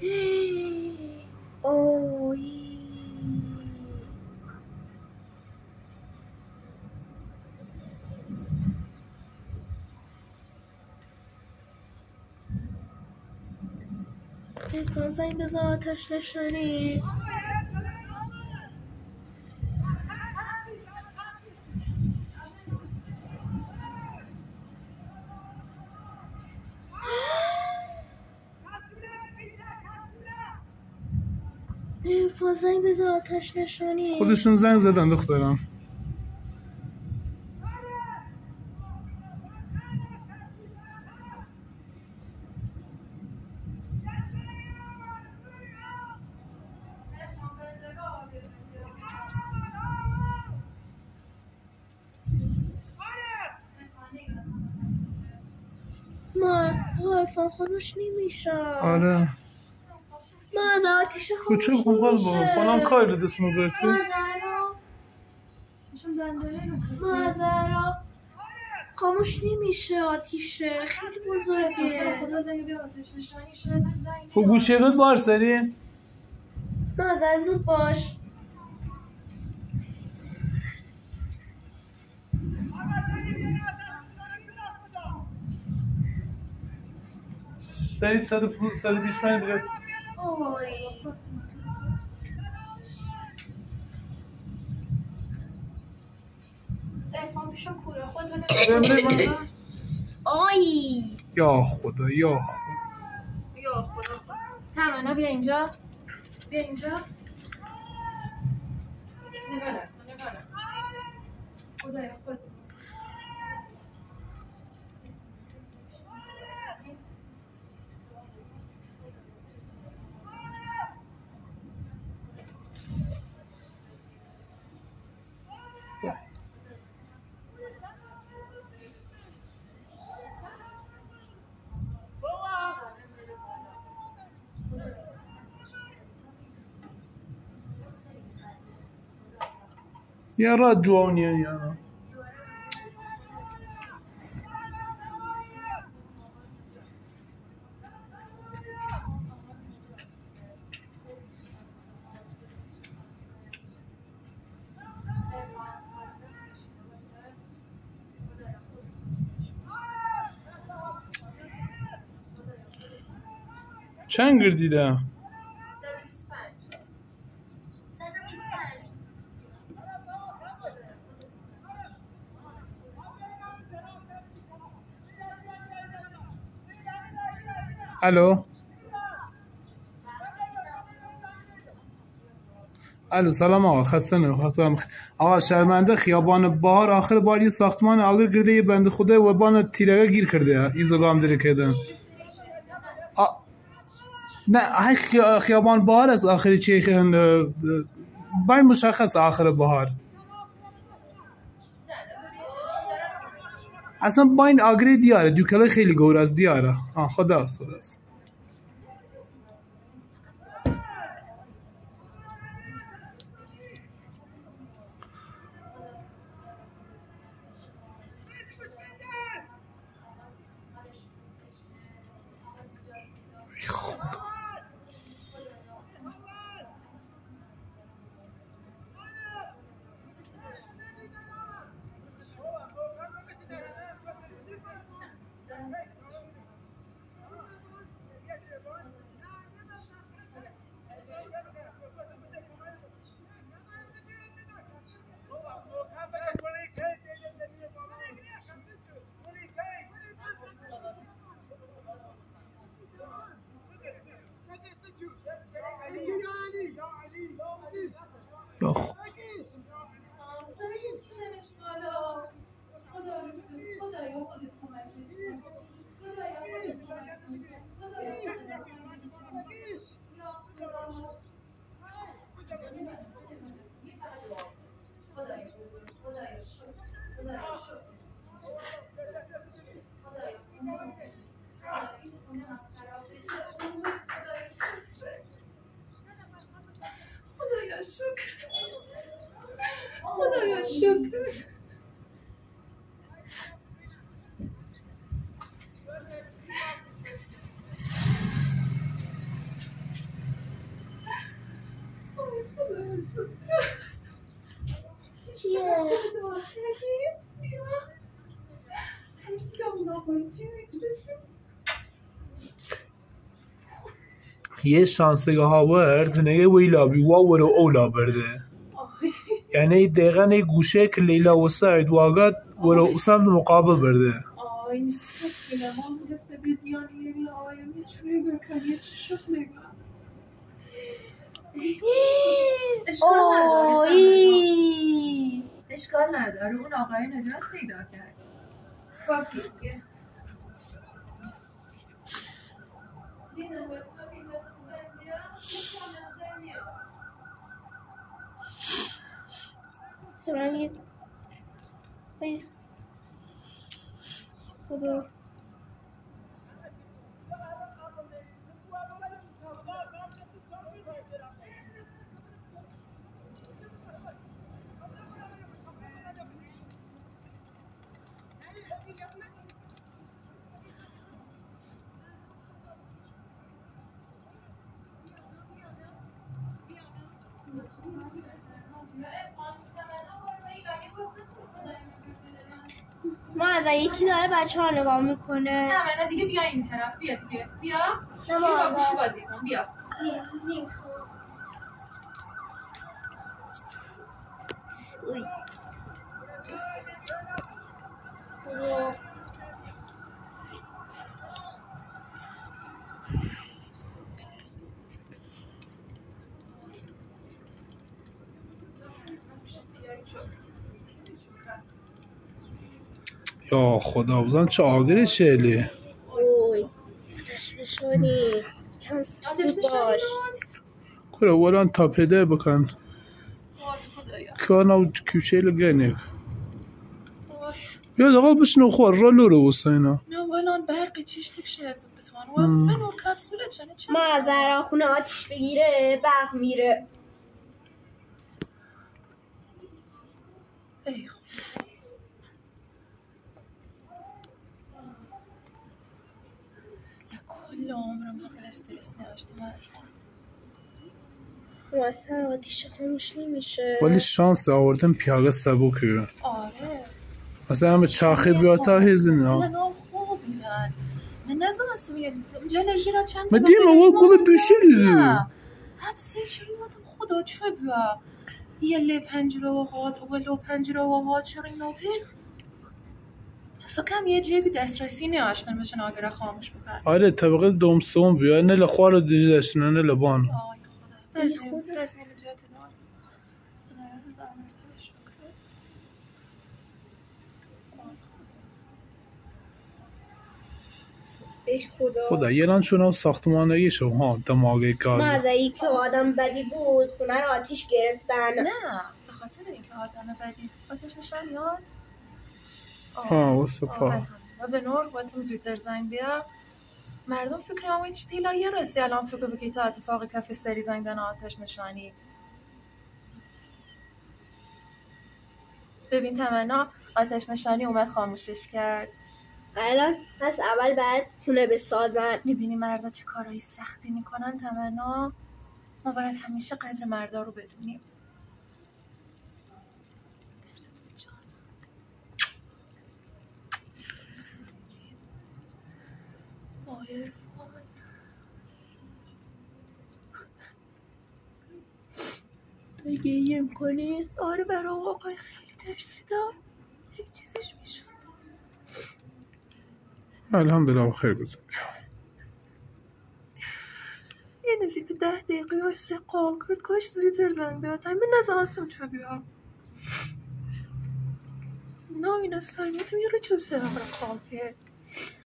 اوی تلفن زنگ بزن آتش نشانی. تلفن زنگ بزن آتش نشانی. خودشون زنگ زدن دخترم. ما تلفن خاموش نمیشه. آره ما از آتیش خاموش کوچه بکن نمیشه. کنم کار دستمو برتی. مازرا خاموش نمیشه آتیشه خیلی بزرگه. خدا زنگ بیا آتش نشانی شده زنگ. خب گوشی رود بار سری. مازر زود باش. سری 125 دیگه. اوی ارفان پیشم کوره خود بده. آی یا خدا یا خدا. بیا خدا تمنا بیا اینجا. بیا اینجا. نگاه خدایا خود یا را جوانیه یا چند گردیده؟ 125. الو سلام آقا خسته نمیخوام. آقا شرمنده خیابان بهار آخر بار یه ساختمان آگر گرده یه بنده خدا و بان تیرگه گیر کرده ایزو گام داره کردن. نه خیابان بهار است آخری چی باید مشخص آخر بهار اصلا با این آگری دیاره دوکله خیلی گور از دیاره. خدا است. یه شانسگاه هاورد نگه ویلا بی واورو اولا برده یعنی دقیقا یه گوشه که لیلا و ساید واقعا ورو سمت مقابل برده این سکینه ما بوده فقید یعنی یه آیمی چوی بکنی چه شد نگم اشکال نداره اون آقای نجات پیدا کرد کافیه سرانگی خدا ما از یکی داره بچه ها نگاه میکنه تمنا دیگه بیا این طرف بیا دیگه بیا با گوشی بازی کن بیا نمیخوام خدا یا خدا بزن چه آگره شلی اوی آتش نشانی کم سختی باش کره ولان تا پیده بکن کانا کوچه لگنه یا دقیقا بشنو خور را لوره بساینا نه ولان برقی چیشتک شد بتوان و نور کپسوله چنه چند ما از زهرا خونه آتیش بگیره برق میره ای خود کل عمرم حقل استرس نداشتم ما اصلا آتیش خاموش نمیشه ولی شانس آوردن پیاگه سبوکه آره مثلا همه چاخه بیاتا هزین ها من خوب بودن من نزم اصلا اونجا نجیرا چند ما دیم اول کل بیشه دیده حبسه چرا ایماتم خدا چوه بیا یه لی پنجره و هات و لو پنجره و هات چرا اینو پید فکرم یه جیبی دسترسی نیاشتن بشن آگره خاموش بکن آره طبقه دومسون بیا نه لخوار رو دیجه داشتن نه لبانو آی خدا دست نمیجات دار خدا زمرتش بکرد ای خدا یه لان چون ساختمانه شو ها دماغی ما کار از که آدم بدی بود خونه رو آتیش گرفتن نه به خاطر اینکه آدم بدی آتش نشان یاد ها واسه پا و به نور باتم زودتر زنگ بیا مردم فکر هم هیچ دیلایه رسی الان فکر بکی تا اتفاق کف سری زنگ دن آتش نشانی ببین تمنا آتش نشانی اومد خاموشش کرد الان پس اول باید خونه بسازن میبینی مردا چه کارهای سختی میکنن تمنا ما باید همیشه قدر مردا رو بدونیم تو گریه میکنی؟ آره برای آقای خیلی ترسیدم یک چیزش میشد الحمدلله خیر گذاری یه نزدیک 10 دقیقه های سقام کرد کاش زودتر زنگ بیاد من نزاستم چه بیا نه این از تایمتون یه رو چه سرم را کام کرد